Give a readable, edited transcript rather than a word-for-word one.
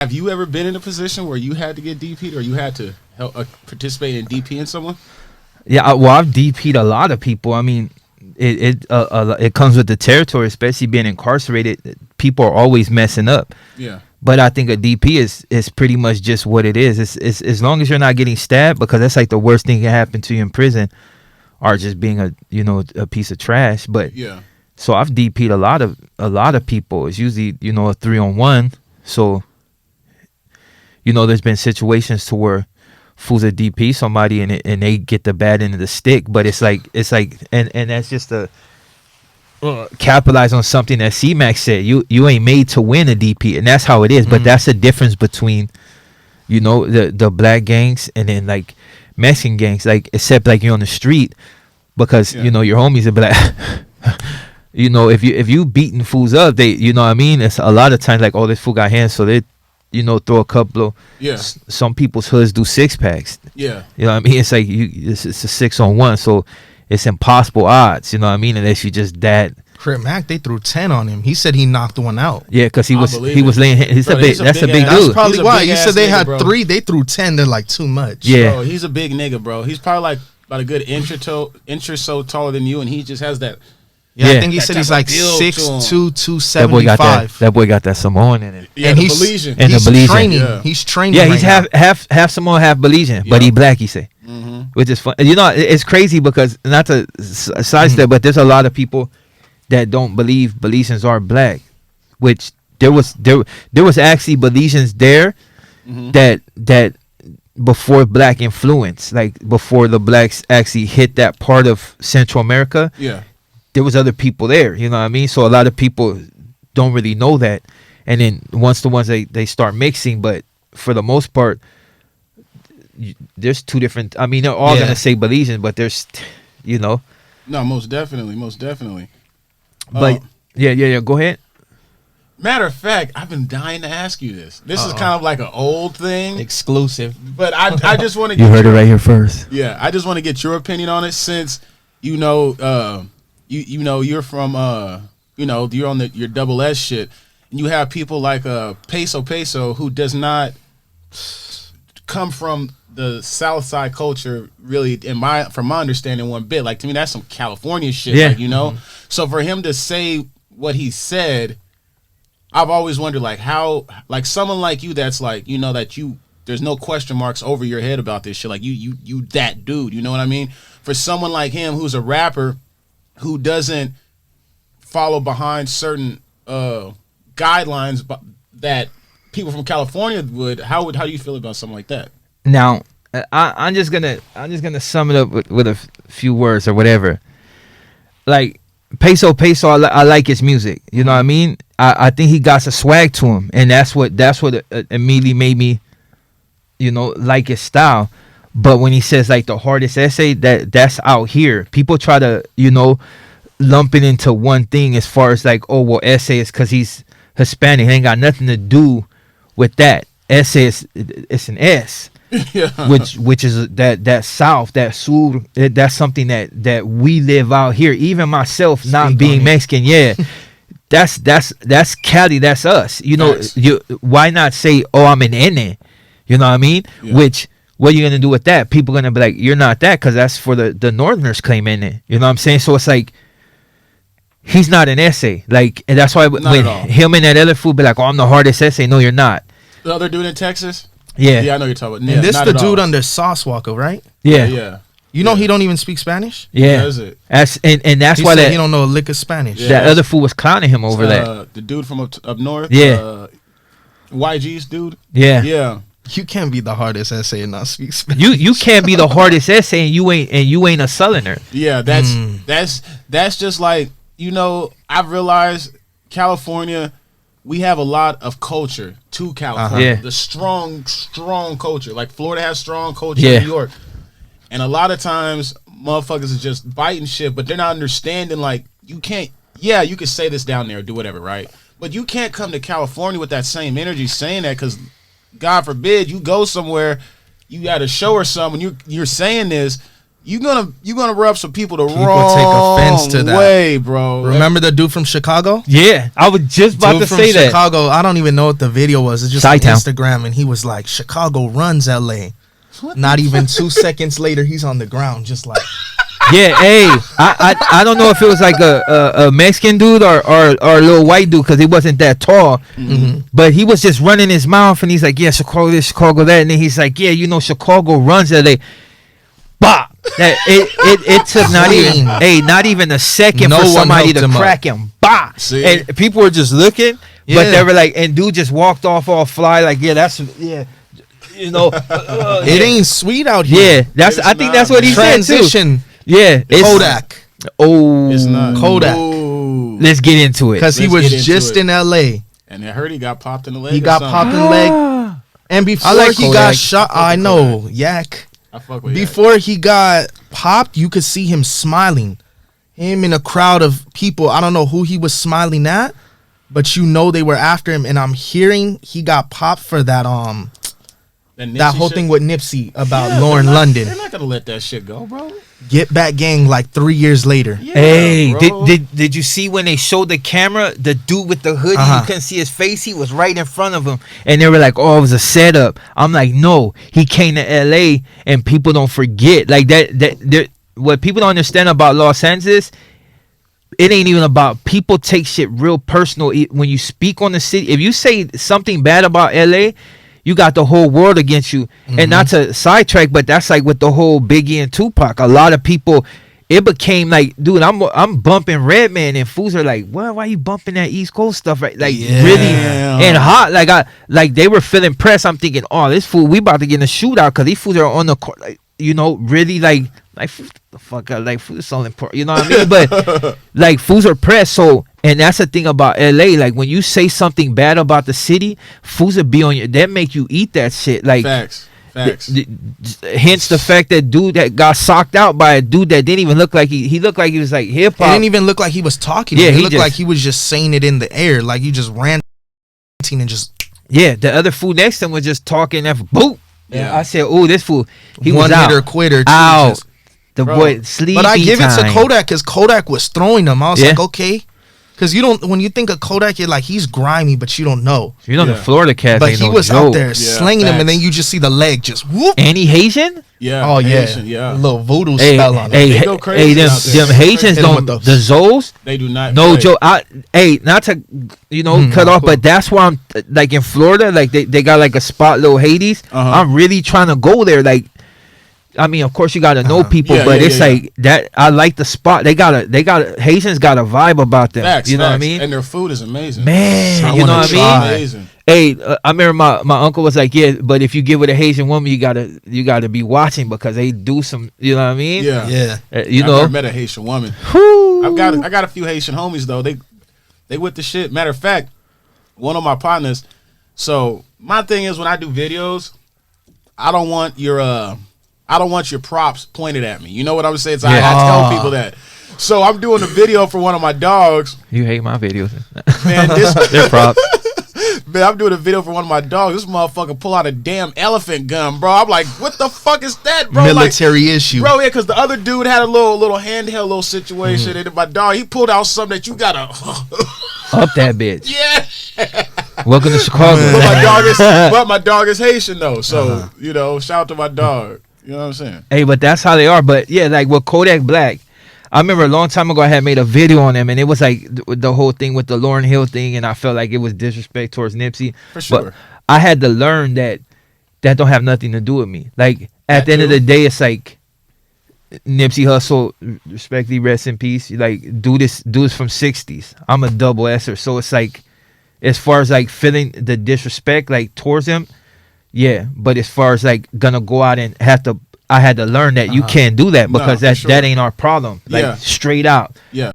Have you ever been in a position where you had to get DP'd or you had to help participate in DPing someone? Yeah, well, I've DP'd a lot of people. I mean, it comes with the territory, especially being incarcerated. People are always messing up. Yeah. But I think a DP is pretty much just what it is. It's as long as you're not getting stabbed, because that's like the worst thing that can happen to you in prison, or just being a piece of trash. But yeah. So I've DP'd a lot of people. It's usually a 3-on-1. So there's been situations to where fools a DP somebody and they get the bad end of the stick. But it's like and that's just a capitalize on something that C-Max said. You ain't made to win a DP, and that's how it is. But that's the difference between the black gangs and then like Mexican gangs, like except like you're on the street because your homies are black. If you beating fools up, they what I mean, it's a lot of times like, oh, this fool got hands, so they throw a couple of some people's hoods do 6-packs. Yeah. What I mean? It's like it's a 6-on-1, so it's impossible odds, what I mean, unless you just that. Crip Mac, they threw 10 on him. He said he knocked one out. Yeah, because he was laying. That's a big dude. That's probably why. You said they had 3. They threw 10. They're like too much. Yeah, bro, he's a big nigga, bro. He's probably like about a good inch or so taller than you, and he just has that. Yeah, I think he said he's like 6'2", 275. That boy got that Samoan in it. Yeah, and he's Belizean. And he's Belizean. training. Yeah. He's training. Yeah, right he's now. half Samoan, half Belizean, but he black. He say, which is fun. It's crazy because not to sidestep, but there's a lot of people that don't believe Belizeans are black, which there was actually Belizeans there that before black influence, like before the blacks actually hit that part of Central America. Yeah. There was other people there, what I mean? So a lot of people don't really know that. And then once the ones they start mixing, but for the most part, there's two different, I mean, they're all going to say Belizean, but there's, No, most definitely. But, yeah, go ahead. Matter of fact, I've been dying to ask you this. This is kind of like an old thing. Exclusive. But I just want to You heard it right here first. Yeah, I just want to get your opinion on it since, you're from you're on your double S shit, and you have people like Peso Peso who does not come from the South Side culture really, from my understanding, one bit. Like, to me, that's some California shit. Yeah. So for him to say what he said, I've always wondered like how, like someone like you that's like that there's no question marks over your head about this shit. Like you that dude. You know what I mean? For someone like him who's a rapper who doesn't follow behind certain guidelines that people from California would, how do you feel about something like that? Now, I'm just gonna sum it up with a few words or whatever. Like Peso Peso, I like his music. You know what I mean? I think he got a swag to him, and that's what immediately made me, like his style. But when he says like the hardest essay, that's out here. People try to, lump it into one thing as far as like, oh, well, essay is because he's Hispanic. It ain't got nothing to do with that. Essay it's an S. Yeah. Which is that South, that Sur, that's something that we live out here. Even myself, not being Mexican, that's Cali, that's us. Why not say, oh, I'm an N? You know what I mean? Yeah. Which, what are you gonna do with that? People gonna be like, you're not that, because that's for the Northerners claim N. You know what I'm saying? So it's like, he's not an essay. Like, and that's why when him and that other fool be like, oh, I'm the hardest essay. No, you're not. The other dude in Texas? Yeah. Yeah, I know you're talking about. Yeah, and this the dude under Sauce Walker, right? Yeah. Yeah. He don't even speak Spanish? Yeah. Does it? And that's he why said he don't know a lick of Spanish. Yeah. That other fool was clowning him over that. The dude from up north? Yeah. YG's dude? Yeah. Yeah. You can't be the hardest essay and not speak Spanish. You can't be the hardest essay and you ain't a Southerner. Yeah, that's just like, I've realized California, we have a lot of culture to California. Yeah. The strong culture. Like Florida has strong culture in New York. And a lot of times motherfuckers is just biting shit, but they're not understanding like you can say this down there, do whatever, right? But you can't come to California with that same energy saying that, because God forbid you go somewhere, you got a show or something, you're saying this, you're gonna rub some people the People wrong take offense to that. way, bro. Remember the dude from Chicago? Yeah, I was just about Dude to from say that. Chicago. I don't even know what the video was. It's just on Chi-town. Instagram, and he was like, "Chicago runs LA." Not even 2 seconds later, he's on the ground, just like. Yeah, hey, I don't know if it was like a Mexican dude or a little white dude because he wasn't that tall, but he was just running his mouth and he's like, yeah, Chicago this, Chicago that, and then he's like, yeah, you know, Chicago runs LA. Bah! That it took not even a second No for one somebody helped to him crack him. Bah! See? And people were just looking, Yeah. but they were like, and dude just walked off all fly like, yeah, that's you know, It ain't sweet out yeah, here. that's It's I think not, that's what he man. said too. Transition. Yeah, it's Kodak. Oh, It's not Kodak. Ooh. let's get into it. Because he Let's was get into just it. in LA. And I heard he got popped in the leg. He or got something. popped in the leg. And before like he Kodak. got shot, I know, yak. I fuck with Before he got popped, you could see him smiling. Him in a crowd of people. I don't know who he was smiling at, but you know they were after him. And I'm hearing he got popped for that that whole thing with Nipsey about Lauren London. They're not gonna let that shit go, bro. Get Back Gang like 3 years later. Yeah, Hey, bro. did you see when they showed the camera, the dude with the hoodie, Uh-huh. you couldn't see his face, he was right in front of him, and they were like, oh, it was a setup. I'm like, no, he came to LA, and people don't forget. Like that what people don't understand about Los Angeles, it ain't even about, people take shit real personal. When you speak on the city, if you say something bad about LA, you got the whole world against you. And not to sidetrack, but that's like with the whole Biggie and Tupac. A lot of people, it became like, dude, I'm bumping Redman, and fools are like, well, why you bumping that East Coast stuff, right? Like really and hot. Like they were feeling pressed. I'm thinking, oh, this fool, we about to get in a shootout because these fools are on the court, like, you know, really like the fuck out, like food is so important, you know what I mean? But like fools are pressed, so, and that's the thing about LA. Like when you say something bad about the city, fools will be on you. That make you eat that shit. Like Facts. hence the fact that dude that got socked out by a dude that didn't even look like he looked like he was like hip It hop. didn't even look like he was talking. Yeah, It he looked just- like he was just saying it in the air. Like you just ran and just Yeah, the other fool next to him was just talking that boop. Yeah. Yeah, I said, oh, this fool, he one was out. hitter quitter. too, Out. just- The Bro. boy sleepy But I give it to time. Kodak because Kodak was throwing them. I was Yeah. like, okay. Because you don't, when you think of Kodak, you're like, he's grimy, but you don't know. You know Yeah. the Florida cat But ain't he no was joke. out there slinging them, and then facts. you just see the leg just whoop. And he Haitian? Yeah. Oh, yeah. Haitian, yeah. A little voodoo Hey, spell on hey, it. They go crazy hey, them out there. Haitians Hit 'em don't, with the those. Zoles, They do not. no play. joke. Hey, not to, you know, cut off, but that's why I'm, like in Florida, like they got like a spot, little Hades. Uh-huh. I'm really trying to go there. Like, I mean, of course you got to know people, Yeah, but yeah, it's yeah, like that. I like the spot. They got Haitians got a vibe about them. Facts, you know what I facts. mean? And their food is amazing. Man, I you know wanna what I try. mean? Amazing. Hey, I remember my uncle was like, yeah, but if you get with a Haitian woman, you gotta be watching because they do some, you know what I mean? Yeah. Yeah. You I've know, never met a Haitian woman. Whew. I got a few Haitian homies though. They with the shit. Matter of fact, one of my partners. So my thing is when I do videos, I don't want your props pointed at me. You know what I'm saying? So I tell people that. So I'm doing a video for one of my dogs. You hate my videos. Man, They're props. man, I'm doing a video for one of my dogs. This motherfucker pull out a damn elephant gun, bro. I'm like, what the fuck is that, bro? Military issue. Bro, yeah, because the other dude had a little handheld little situation, and my dog, he pulled out something that you gotta, Up that bitch. yeah. Welcome to Chicago. But my dog is Haitian though, so you know, shout out to my dog. You know what I'm saying? Hey, but that's how they are. But yeah, like with Kodak Black, I remember a long time ago I had made a video on them, and it was like the whole thing with the Lauryn Hill thing, and I felt like it was disrespect towards Nipsey. For sure. But I had to learn that don't have nothing to do with me. Like at the end of the day, it's like Nipsey Hussle, respectfully, rest in peace. Like do this from '60s. I'm a double S'er, so it's like as far as like feeling the disrespect like towards him, yeah. But as far as like gonna go out and I had to learn that you can't do that No, because for that sure. that ain't our problem. Like Yeah. straight out. Yeah.